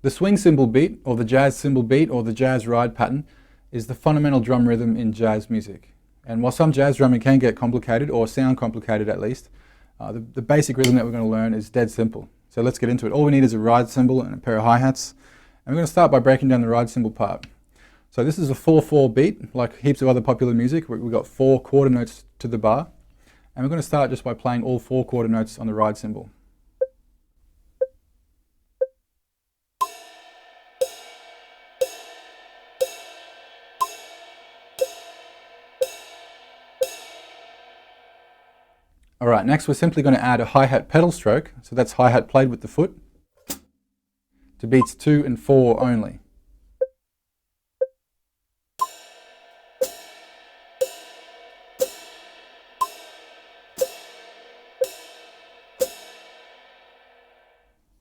The swing cymbal beat, or the jazz cymbal beat, or the jazz ride pattern is the fundamental drum rhythm in jazz music. And while some jazz drumming can get complicated, or sound complicated at least, the basic rhythm that we're going to learn is dead simple. So let's get into it. All we need is a ride cymbal and a pair of hi-hats. And we're going to start by breaking down the ride cymbal part. So this is a 4/4 beat, like heaps of other popular music. We've got 4 quarter notes to the bar. And we're going to start just by playing all 4 quarter notes on the ride cymbal. Alright, next we're simply going to add a hi-hat pedal stroke, so that's hi-hat played with the foot, to beats 2 and 4 only.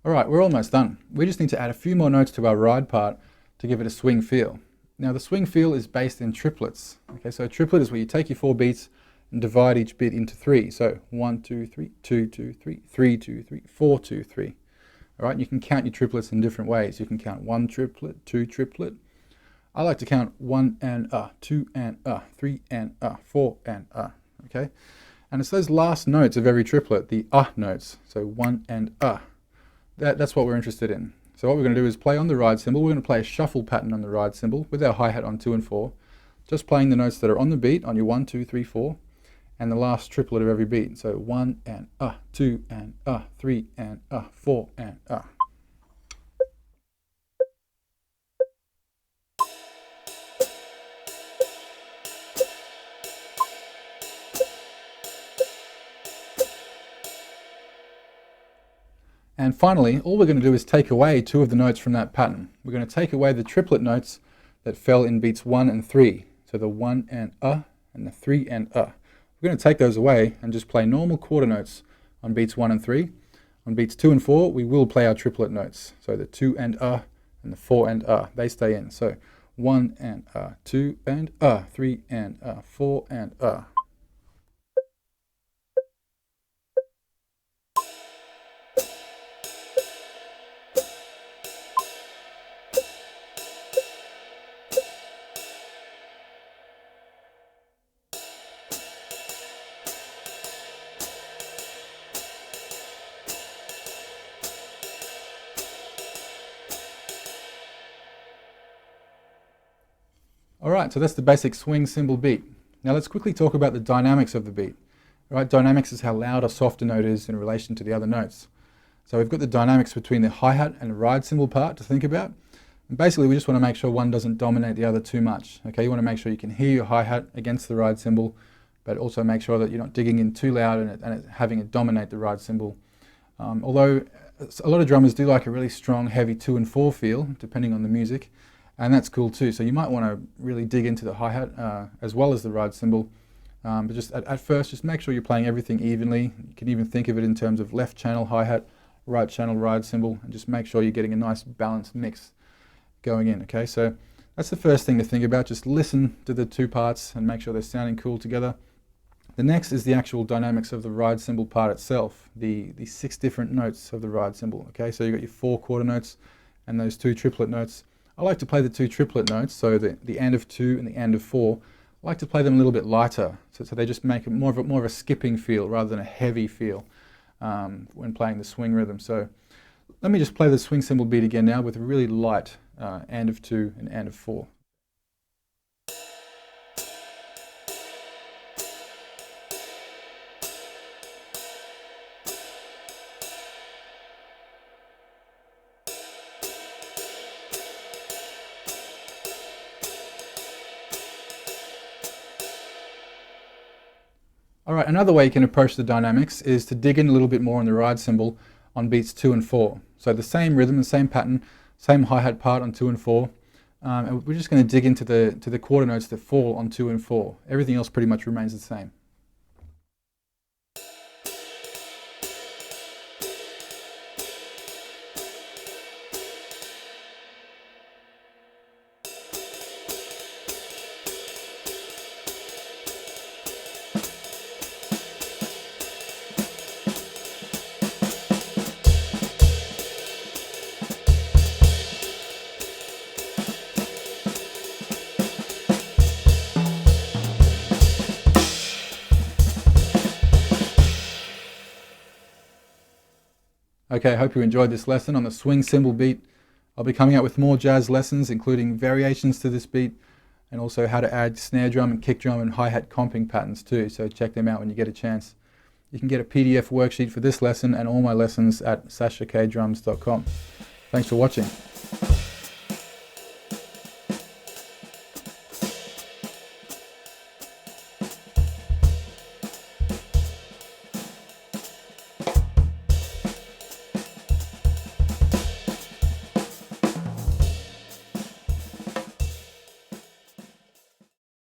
Alright, we're almost done. We just need to add a few more notes to our ride part to give it a swing feel. Now the swing feel is based in triplets. Okay, so a triplet is where you take your 4 beats and divide each bit into 3. So 1, 2, 3, 2, 2, 3, 3, 2, 3, 4, 2, 3. All right, you can count your triplets in different ways. You can count 1 triplet, 2 triplet. I like to count 1 and 2 and 3 and 4 and okay? And it's those last notes of every triplet, the notes. So 1 and that's what we're interested in. So what we're going to do is play on the ride cymbal. We're going to play a shuffle pattern on the ride cymbal with our hi-hat on 2 and 4, just playing the notes that are on the beat on your 1, 2, 3, 4, and the last triplet of every beat. So 1 and 2 and 3 and 4 and And finally, all we're going to do is take away 2 of the notes from that pattern. We're going to take away the triplet notes that fell in beats 1 and 3. So the 1 and the 3 and We're going to take those away and just play normal quarter notes on beats 1 and 3. On beats 2 and 4, we will play our triplet notes. So the 2 and the 4 and they stay in. So 1 and 2 and 3 and 4 and Alright, so that's the basic swing cymbal beat. Now let's quickly talk about the dynamics of the beat. Right, dynamics is how loud or soft a note is in relation to the other notes. So we've got the dynamics between the hi-hat and the ride cymbal part to think about. And basically we just want to make sure one doesn't dominate the other too much. Okay, you want to make sure you can hear your hi-hat against the ride cymbal, but also make sure that you're not digging in too loud and having it dominate the ride cymbal. Although a lot of drummers do like a really strong, heavy 2 and 4 feel, depending on the music. And that's cool too. So you might want to really dig into the hi-hat as well as the ride cymbal. But just at first, just make sure you're playing everything evenly. You can even think of it in terms of left channel hi-hat, right channel ride cymbal, and just make sure you're getting a nice balanced mix going in. Okay, so that's the first thing to think about. Just listen to the 2 parts and make sure they're sounding cool together. The next is the actual dynamics of the ride cymbal part itself, the 6 different notes of the ride cymbal. Okay, so you've got your 4 quarter notes and those 2 triplet notes. I like to play the 2 triplet notes, so the end of 2 and the end of 4. I like to play them a little bit lighter, so they just make it more of a skipping feel rather than a heavy feel when playing the swing rhythm. So let me just play the swing cymbal beat again now with a really light end of 2 and end of 4. Alright, another way you can approach the dynamics is to dig in a little bit more on the ride cymbal on beats 2 and 4. So the same rhythm, the same pattern, same hi-hat part on 2 and 4. And we're just going to dig into the quarter notes that fall on 2 and 4. Everything else pretty much remains the same. Okay, I hope you enjoyed this lesson on the swing cymbal beat. I'll be coming out with more jazz lessons, including variations to this beat, and also how to add snare drum and kick drum and hi-hat comping patterns too, so check them out when you get a chance. You can get a PDF worksheet for this lesson and all my lessons at sachakdrums.com. Thanks for watching.